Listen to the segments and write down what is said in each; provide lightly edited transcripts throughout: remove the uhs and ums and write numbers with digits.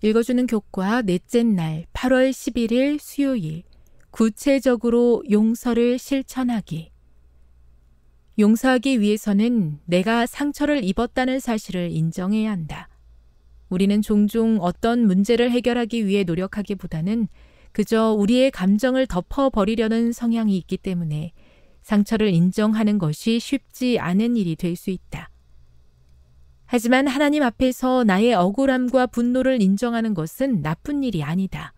읽어주는 교과 넷째 날 8월 11일 수요일, 구체적으로 용서를 실천하기. 용서하기 위해서는 내가 상처를 입었다는 사실을 인정해야 한다. 우리는 종종 어떤 문제를 해결하기 위해 노력하기보다는 그저 우리의 감정을 덮어버리려는 성향이 있기 때문에 상처를 인정하는 것이 쉽지 않은 일이 될 수 있다. 하지만 하나님 앞에서 나의 억울함과 분노를 인정하는 것은 나쁜 일이 아니다.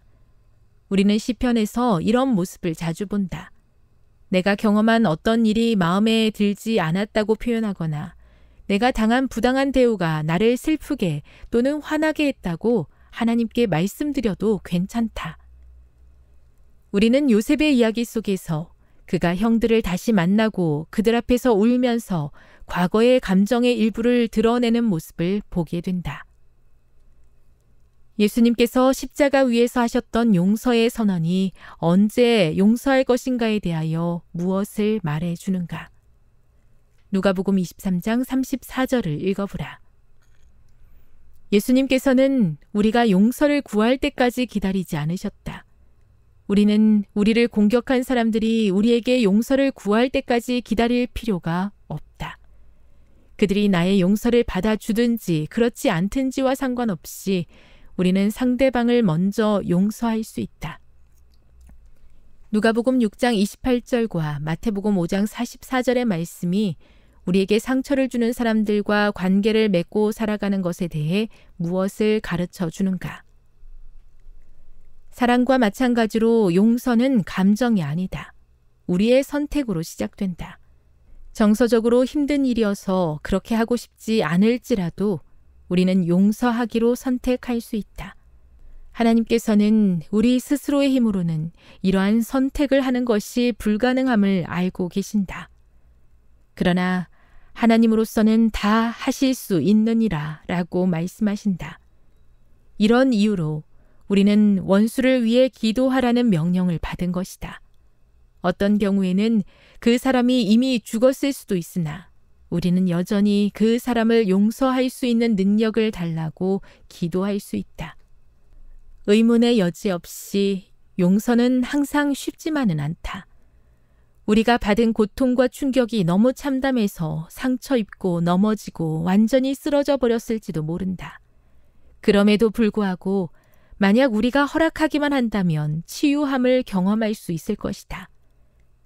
우리는 시편에서 이런 모습을 자주 본다. 내가 경험한 어떤 일이 마음에 들지 않았다고 표현하거나 내가 당한 부당한 대우가 나를 슬프게 또는 화나게 했다고 하나님께 말씀드려도 괜찮다. 우리는 요셉의 이야기 속에서 그가 형들을 다시 만나고 그들 앞에서 울면서 과거의 감정의 일부를 드러내는 모습을 보게 된다. 예수님께서 십자가 위에서 하셨던 용서의 선언이 언제 용서할 것인가에 대하여 무엇을 말해주는가? 누가복음 23장 34절을 읽어보라. 예수님께서는 우리가 용서를 구할 때까지 기다리지 않으셨다. 우리는 우리를 공격한 사람들이 우리에게 용서를 구할 때까지 기다릴 필요가 없다. 그들이 나의 용서를 받아주든지 그렇지 않든지와 상관없이 우리는 상대방을 먼저 용서할 수 있다. 누가복음 6장 28절과 마태복음 5장 44절의 말씀이 우리에게 상처를 주는 사람들과 관계를 맺고 살아가는 것에 대해 무엇을 가르쳐 주는가? 사랑과 마찬가지로 용서는 감정이 아니다. 우리의 선택으로 시작된다. 정서적으로 힘든 일이어서 그렇게 하고 싶지 않을지라도 우리는 용서하기로 선택할 수 있다. 하나님께서는 우리 스스로의 힘으로는 이러한 선택을 하는 것이 불가능함을 알고 계신다. 그러나 하나님으로서는 다 하실 수 있느니라 라고 말씀하신다. 이런 이유로 우리는 원수를 위해 기도하라는 명령을 받은 것이다. 어떤 경우에는 그 사람이 이미 죽었을 수도 있으나 우리는 여전히 그 사람을 용서할 수 있는 능력을 달라고 기도할 수 있다. 의문의 여지 없이 용서는 항상 쉽지만은 않다. 우리가 받은 고통과 충격이 너무 참담해서 상처 입고 넘어지고 완전히 쓰러져 버렸을지도 모른다. 그럼에도 불구하고 만약 우리가 허락하기만 한다면 치유함을 경험할 수 있을 것이다.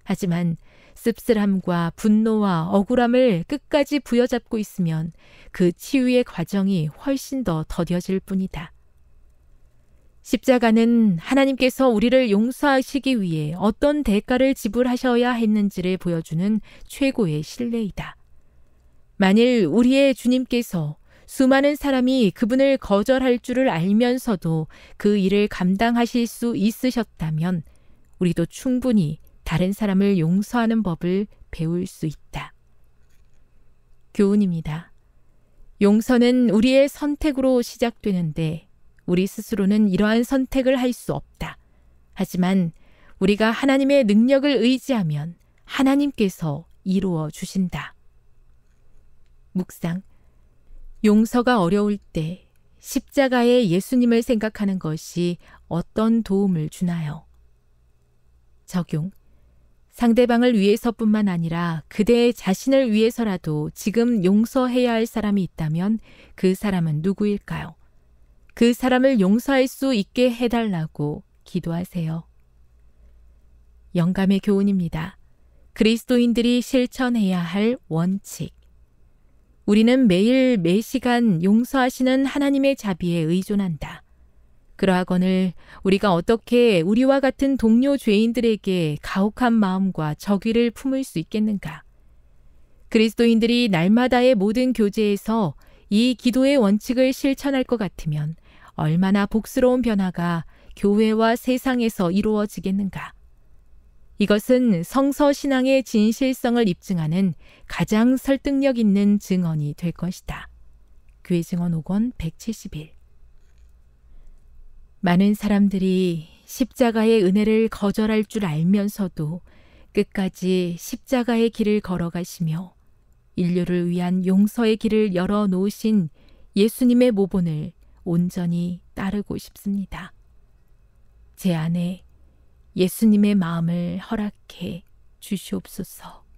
하지만 씁쓸함과 분노와 억울함을 끝까지 부여잡고 있으면 그 치유의 과정이 훨씬 더 더뎌질 뿐이다. 십자가는 하나님께서 우리를 용서하시기 위해 어떤 대가를 지불하셔야 했는지를 보여주는 최고의 신뢰이다. 만일 우리의 주님께서 수많은 사람이 그분을 거절할 줄을 알면서도 그 일을 감당하실 수 있으셨다면 우리도 충분히 다른 사람을 용서하는 법을 배울 수 있다. 교훈입니다. 용서는 우리의 선택으로 시작되는데 우리 스스로는 이러한 선택을 할 수 없다. 하지만 우리가 하나님의 능력을 의지하면 하나님께서 이루어 주신다. 묵상. 용서가 어려울 때 십자가의 예수님을 생각하는 것이 어떤 도움을 주나요? 적용. 상대방을 위해서뿐만 아니라 그대 자신을 위해서라도 지금 용서해야 할 사람이 있다면 그 사람은 누구일까요? 그 사람을 용서할 수 있게 해달라고 기도하세요. 영감의 교훈입니다. 그리스도인들이 실천해야 할 원칙. 우리는 매일 매시간 용서하시는 하나님의 자비에 의존한다. 그러하거늘 우리가 어떻게 우리와 같은 동료 죄인들에게 가혹한 마음과 적의를 품을 수 있겠는가? 그리스도인들이 날마다의 모든 교제에서 이 기도의 원칙을 실천할 것 같으면 얼마나 복스러운 변화가 교회와 세상에서 이루어지겠는가? 이것은 성서 신앙의 진실성을 입증하는 가장 설득력 있는 증언이 될 것이다. 교회 증언 5권 171. 많은 사람들이 십자가의 은혜를 거절할 줄 알면서도 끝까지 십자가의 길을 걸어가시며 인류를 위한 용서의 길을 열어놓으신 예수님의 모본을 온전히 따르고 싶습니다. 제 안에 예수님의 마음을 허락해 주시옵소서.